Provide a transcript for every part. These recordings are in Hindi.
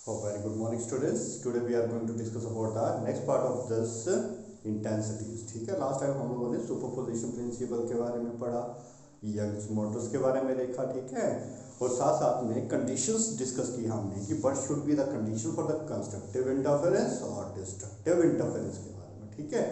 Oh, very good morning, students. Today we are going to discuss about the next part of this intensities. ठीक है, लास्ट टाइम हम लोगों ने सुपरपोजिशन प्रिंसिपल के बारे में पढ़ा, यंग्स मॉडल्स के बारे में देखा, ठीक है, और साथ साथ में कंडीशंस डिस्कस की हमने कि what should be the condition for the constructive interference और डिस्ट्रक्टिव इंटरफेरेंस के बारे में, ठीक है।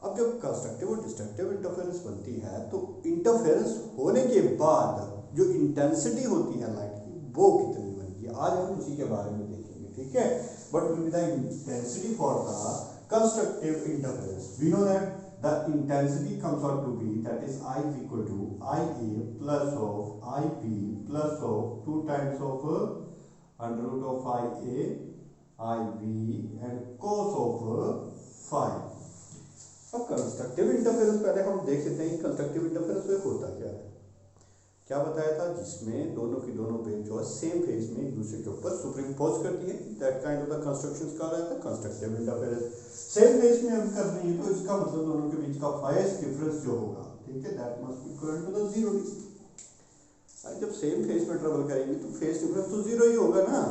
अब जब कंस्ट्रक्टिव और डिस्ट्रक्टिव इंटरफेरेंस बनती है तो इंटरफेरेंस होने के बाद जो इंटेंसिटी होती है लाइट की वो कितनी बनती है, आज हम उसी के बारे में देखेंगे, ठीक है। But will be the intensity for the constructive interference, we know that the intensity comes out to be, that is I is equal to IA plus of IP plus of 2 times of under root of IA IB and cos of phi। अब कंस्ट्रक्टिव इंटरफेरेंस पहले हम देख लेते हैं कंस्ट्रक्टिव इंटरफेरेंस में होता क्या है। क्या बताया था, जिसमें दोनों की दोनों वेव जो है सेम फेज में एक दूसरे के ऊपर सुपरइम्पोज करती है, that kind of the constructions कहा जाता है कंस्ट्रक्टिव इंटरफेरेंस। सेम फेज में हम कर रहे हैं तो इसका मतलब दोनों के बीच का फेज डिफरेंस जो होगा, ठीक है, that must be equal to the 0 degree. जब सेम फेज में ट्रेवल करेंगे तो फेज डिफरेंस तो 0 ही होगा ना,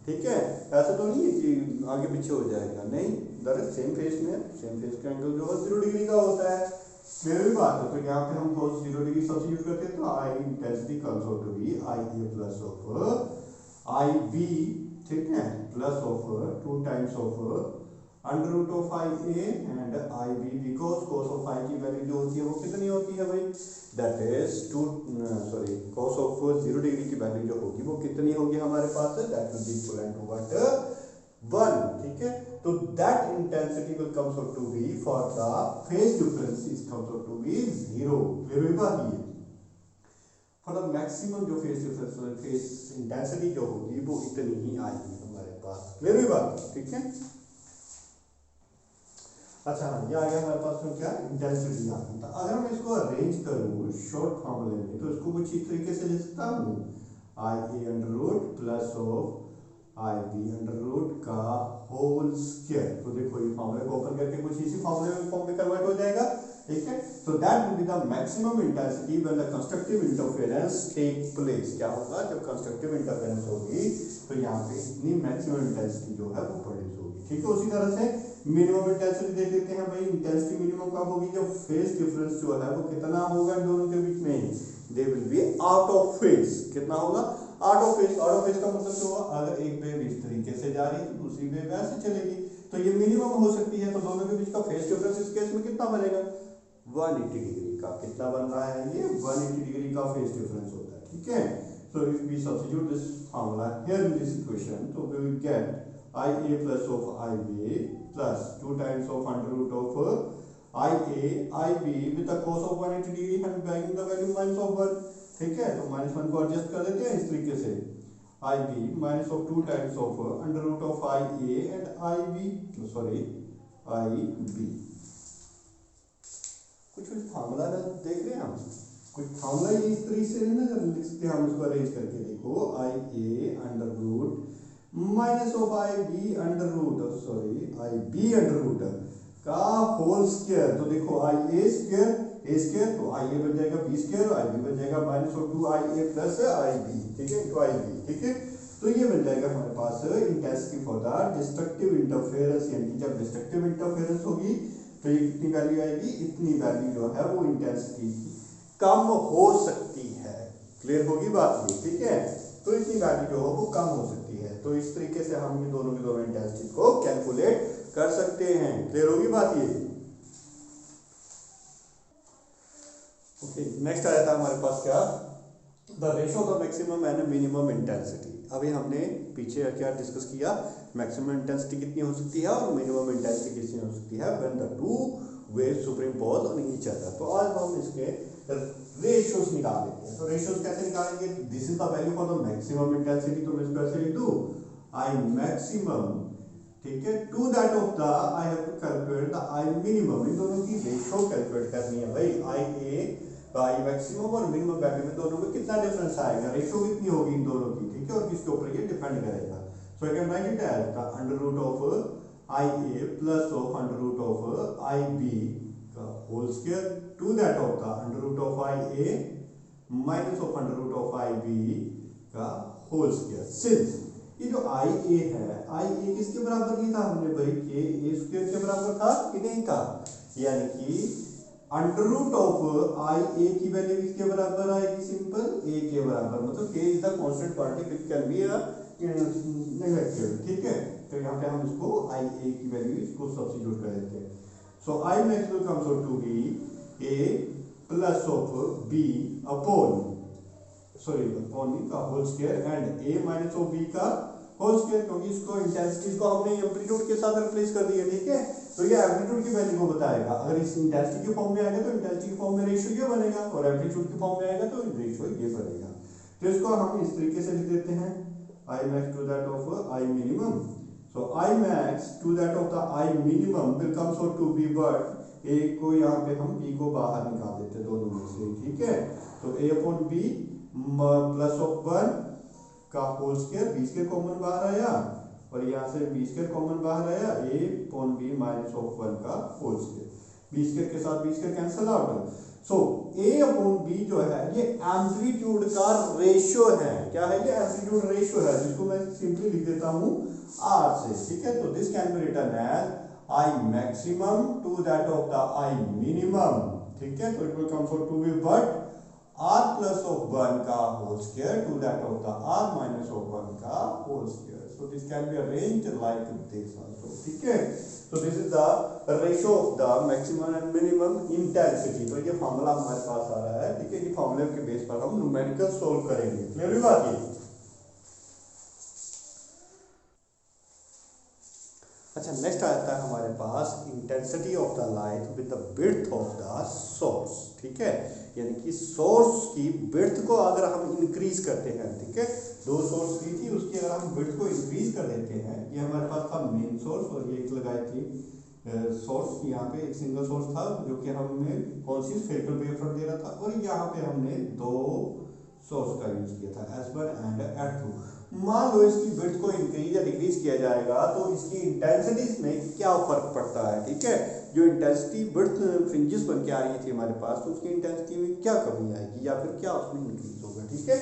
ठीक है। ऐसा तो नहीं है कि आगे पीछे हो जाएगा, नहीं, दरअसल सेम फेज में सेम फेज का एंगल जो है 0 डिग्री का होता है। मेरी बात है तो यहाँ पे हम cos 0 डिग्री सब्स्टिट्यूट करते हैं तो I intensity comes out to be IA plus of IB, ठीक है, plus of 2 times of under root of IA and IB, because cos of I की वैल्यू जो होती है वो कितनी होती है भाई, that is cos of 0 degree की वैल्यू जो होगी वो कितनी होगी हमारे पास, that will be equal to what 1, ठीक है। तो that intensity will comes out to be for the phase difference is comes out to be 0, clear हुई बात ये। फॉर द मैक्सिमम जो फेज डिफरेंस फेज इंटेंसिटी जो होगी वो इतनी ही आएगी हमारे पास, क्लियर हुई बात, ठीक है। अच्छा, ये आ गया हमारे पास में क्या इंटेंसिटी आ गई। तो अगर मैं इसको अरेंज करूं शॉर्ट फॉर्मूले में तो इसको कुछ इस तरीके से लिख सकता हूं, IA under root plus of IB under root का होल स्क्वायर। तो देखो ये फॉर्मूले को ओपन करके कुछ इसी फॉर्मूले में फॉर्म में कन्वर्ट हो जाएगा, ठीक है। तो that will be the maximum intensity when the constructive interference take place. क्या होगा, जब कंस्ट्रक्टिव इंटरफेरेंस होगी तो यहाँ पे इतनी मैक्सिमम इंटेंसिटी जो है वो प्रोड्यूस होगी, ठीक है। उसी तरह से मिनिमम इंटेंसिटी देख लेते हैं भाई। इंटेंसिटी मिनिमम कब होगी, जब फेज डिफरेंस जो है वो कितना होगा इन दोनों के बीच में, they will be out of phase. कितना होगा, out of phase. Out of phase का मतलब क्या हुआ, अगर एक वेव इस तरीके से जा रही है तो दूसरी वेव ऐसे चलेगी, तो ये मिनिमम हो सकती है। तो दोनों के बीच का फेज डिफरेंस इस केस में कितना बनेगा, 180 डिग्री का। कितना बन रहा है ये, 180 डिग्री का फेज डिफरेंस होता है, ठीक है। So if we substitute this formula here in this equation, तो we will get IA plus of IB plus 2 times of under root of IA IB with the cos of 180 degree and bagging the value minus of 1, ठीक है। तो -1 को एडजस्ट कर देते हैं इस तरीके से, IB minus of 2 times of under root of IA and IB कुछ फार्मूला देख रहे हैं हम, कुछ फार्मूला ये इस तरीके से ना लिख सकते हैं हम इसको अरेंज करके। देखो IA under root minus of IB under root का होल स्क्वायर। तो देखो IA स्क्वायर A स्क्वायर, तो IA बन जाएगा B स्क्वायर, IB बन जाएगा minus of 2IA plus IB, ठीक है, इनटू IB, ठीक है। तो ये बन जाएगा हमारे पास intensity for the destructive interference, यानी जब डिस्ट्रक्टिव इंटरफेरेंस होगी तो ये कितनी वैल्यू आएगी, इतनी वैल्यू जो है वो इंटेंसिटी कम हो सकती है, क्लियर होगी बात ये, ठीक है। तो इतनी वैल्यू जो हो वो कम हो सकती है। तो इस तरीके से हम ये दोनों की दोनों इंटेंसिटी को कैलकुलेट कर सकते हैं, क्लियर होगी बात ये। ओके, नेक्स्ट आया था हमारे पास क्या, the ratio of the maximum and minimum intensity. अभी हमने पीछे क्या डिस्कस किया, मैक्सिमम इंटेंसिटी कितनी हो सकती है और मिनिमम इंटेंसिटी कितनी हो सकती है when the two waves superimpose on each other. तो आज हम इसके रेशियोज निकाल लेते हैं। तो रेशियोज कैसे निकालेंगे, this is the value for the maximum intensity, तो मैं इसको ऐसे लिख दूं I maximum, ठीक है, to that of the I have to calculate the I minimum। इन दोनों की रेशियो कैलकुलेट करनी है भाई, IA I maximum और मिनिमम वैल्यू में दोनों में कितना डिफरेंस आएगा, रेशियो कितनी होगी इन दोनों की, ठीक है, और किसके ऊपर ये डिपेंड करेगा। So I can write it as the under root of IA plus of under root of IB का whole square to that of the under root of IA minus of under root of IB का होल स्क्वायर। सिंस ये जो आई ए है, आई ए किसके बराबर नहीं था हमने भाई, के ए स्क्वायर के बराबर था कि नहीं था, यानी कि अंडर रूट ऑफ आई ए की वैल्यू किसके बराबर आएगी, सिंपल ए के बराबर, मतलब के is the constant quantity which can be negative, ठीक है। तो यहाँ पे हम इसको आई ए की वैल्यू इसको सब्स्टिट्यूट कर देते हैं। So I maximum comes out to be A plus of B upon, sorry upon B का whole square and A minus of B का होल स्क्वायर, क्योंकि इसको इंटेंसिटी को हमने एम्पलीट्यूड के साथ रिप्लेस कर दिया, ठीक है। तो ये एम्पलीट्यूड की वैल्यू को बताएगा, अगर इस इंटेंसिटी के फॉर्म में आएगा तो इंटेंसिटी के फॉर्म में रेशियो ये बनेगा, और एम्पलीट्यूड के फॉर्म में आएगा तो रेशियो ये बनेगा। तो इसको हम इस तरीके से लिख देते हैं, I max to that of I minimum. So I max to that of the I minimum will comes out to be but A को यहाँ पे हम B को बाहर निकाल देते हैं दोनों में से, ठीक है। तो A upon B plus of 1 का whole square, B square common बाहर आया, और यहाँ से B स्क्वायर कॉमन बाहर आया, A upon B minus of 1 का होल स्क्वायर, B स्क्वायर के साथ B square cancel out. So A upon B जो है ये एम्पलीट्यूड का रेशियो है, क्या है ये, एम्पलीट्यूड रेशियो है, जिसको मैं सिंपली लिख देता हूँ R से, ठीक है। तो this can be written as I maximum to that of the I minimum, ठीक है। तो it will comes out to be but R plus of 1 का whole square to that of the R minus of 1 का whole square. So this can be arranged like this also, ठीक है। So this is the ratio of the maximum and minimum intensity। तो ये फॉर्मूला हमारे पास आ रहा है, ठीक है। ये फॉर्मूले के बेस पर हम न्यूमेरिकल सोल्व करेंगे, क्लियर हुई बात ये। अच्छा, नेक्स्ट आता है हमारे पास intensity of the light with the width of the source, ठीक है। यानी कि सोर्स की विड्थ को अगर हम इंक्रीज करते हैं, ठीक है, दो सोर्स ली थी, उसकी अगर हम विड्थ को इंक्रीज कर देते हैं, ये हमारे पास था मेन सोर्स और ये एक लगाई थी सोर्स, यहाँ पे एक सिंगल सोर्स था जो कि हमें कौन सी स्फेरिकल वेवफ्रंट दे रहा था, और यहाँ पे हमने दो सोर्स का यूज किया था S1 एंड S2। मान लो इसकी विड्थ को इंक्रीज या डिक्रीज किया जाएगा तो इसकी इंटेंसिटीज में क्या फर्क पड़ता है, ठीक है। जो इंटेंसिटी विड्थ फ्रिंजेस बन के आ रही थी हमारे पास, तो उसकी इंटेंसिटी में क्या कमी आएगी या फिर क्या उसमें इंक्रीज होगा, ठीक है।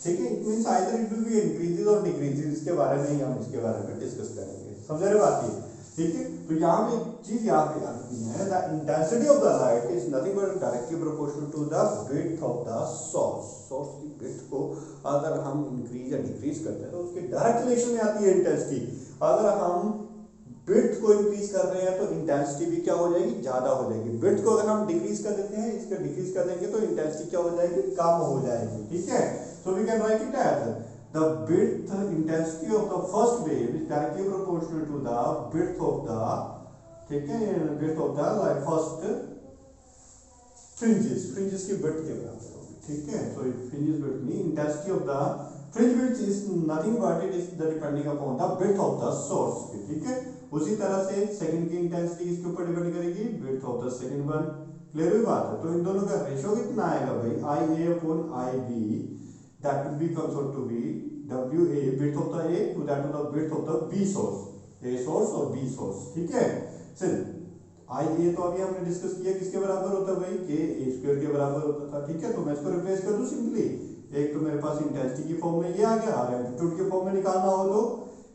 ठीक है, it means either it will be increases और डिक्रीजेस, इसके बारे में ही हम इसके बारे में डिस्कस करेंगे, समझ रहे बात ये, ठीक है। तो यहाँ पे चीज यहाँ पे आती है, the intensity of the light is nothing but directly proportional to the width of the source. Source की विड्थ को अगर हम इंक्रीज या डिक्रीज करते हैं तो उसके डायरेक्ट रिलेशन में आती है इंटेंसिटी। अगर हम विड्थ को इंक्रीज कर रहे हैं तो इंटेंसिटी भी क्या हो जाएगी, ज्यादा हो जाएगी। विड्थ को अगर हम डिक्रीज कर देते हैं, इसका डिक्रीज कर देंगे तो इंटेंसिटी क्या हो जाएगी, कम हो जाएगी, ठीक है। So we can write it as the width intensity of the first wave is directly proportional to the width of the, ठीक है, width of the like first fringes की width के बराबर होगी, ठीक है। so fringes width mean intensity of the fringe width is nothing but it is the depending upon the width of the source, ठीक है। उसी तरह से सेकंड की इंटेंसिटी इसके ऊपर डिपेंड करेगी, width of the second one, clear हुई बात है। तो इन दोनों का रेशियो कितना आएगा भाई, IA upon IB, that will be comes out to be WA width of the A to that of the width of the B source, A source और B source, ठीक है। चल IA तो अभी हमने डिस्कस किया किसके बराबर होता है भाई, के A स्क्वायर के बराबर होता था, ठीक है। तो मैं इसको रिप्लेस कर दूं सिंपली, एक तो मेरे पास इंटेंसिटी की फॉर्म में ये आ गया, और एम्पलीट्यूड के फॉर्म में निकालना हो तो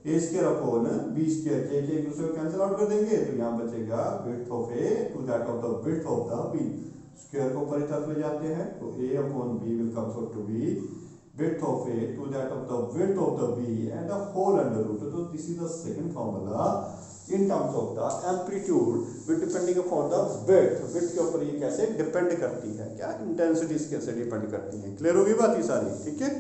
A square upon B square, के एक दूसरे को कैंसिल आउट कर देंगे, तो यहाँ बचेगा width of A to that of the width of the B। Square को ऊपर की तरफ ले जाते हैं तो A upon B will comes out to be width of A to that of the width of the B and the whole under root। So this is the second formula in terms of the amplitude with depending upon the width। width के ऊपर ये कैसे डिपेंड करती है, क्या इंटेंसिटीज कैसे डिपेंड करती हैं, क्लियर होगी बात ये सारी, ठीक है।